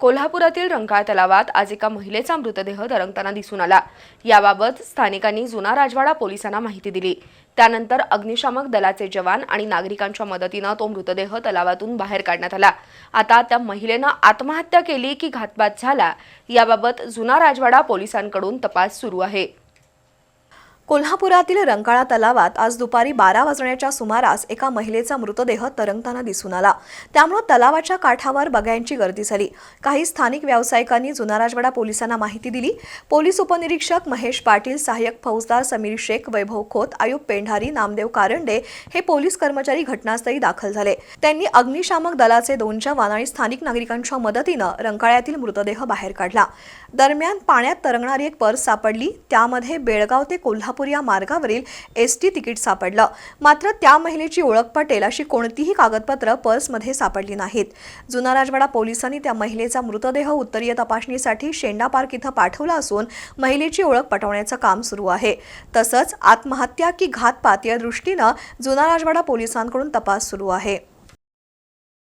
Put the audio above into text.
कोल्हापुरातील रंकाळ तलावात आज एका महिलेचा मृतदेह तरंगताना दिसून आला। याबाबत स्थानिकांनी जुना राजवाडा पोलिसांना माहिती दिली। त्यानंतर अग्निशामक दलाचे जवान आणि नागरिकांच्या मदतीने तो मृतदेह तलावातून बाहेर काढण्यात आला। आता त्या महिलेने आत्महत्या केली की घातपात झाला याबाबत जुना राजवाडा पोलिसांकडून तपास सुरू आहे। कोल्हापुरातील रंकाळा तलावात आज दुपारी 12 वाजण्याच्या सुमारास एका महिलेचा मृतदेह तरंगताना दिसून आला। त्यामुळे तलावाच्या काठावर बघायची गर्दी झाली। काही स्थानिक व्यावसायिकांनी जुना राजवाडा पोलिसांना माहिती दिली। पोलीस उपनिरीक्षक महेश पाटील, सहाय्यक फौजदार समीर शेख, वैभव खोत, आयुब पेंढारी, नामदेव कारंडे हे पोलीस कर्मचारी घटनास्थळी दाखल झाले। त्यांनी अग्निशामक दलाचे 2 जवान आणि स्थानिक नागरिकांच्या मदतीने रंकाळ्यातील मृतदेह बाहेर काढला। दरम्यान पाण्यात तरंगणारी एक पर्स सापडली। त्यामध्ये बेळगाव ते कोल्हापूर या मार्गावरील एसटी तिकीट सापडलं। मात्र त्या महिलेची ओळख पटेल अशी कोणतीही कागदपत्र पर्समध्ये सापडली नाहीत। जुना राजवाडा पोलिसांनी त्या महिलेचा मृतदेह उत्तरीय तपासणीसाठी शेंडा पार्क इथं पाठवला असून महिलेची ओळख पटवण्याचं काम सुरू आहे। तसंच आत्महत्या की घातपात या दृष्टीने जुना राजवाडा पोलिसांकडून तपास सुरू आहे।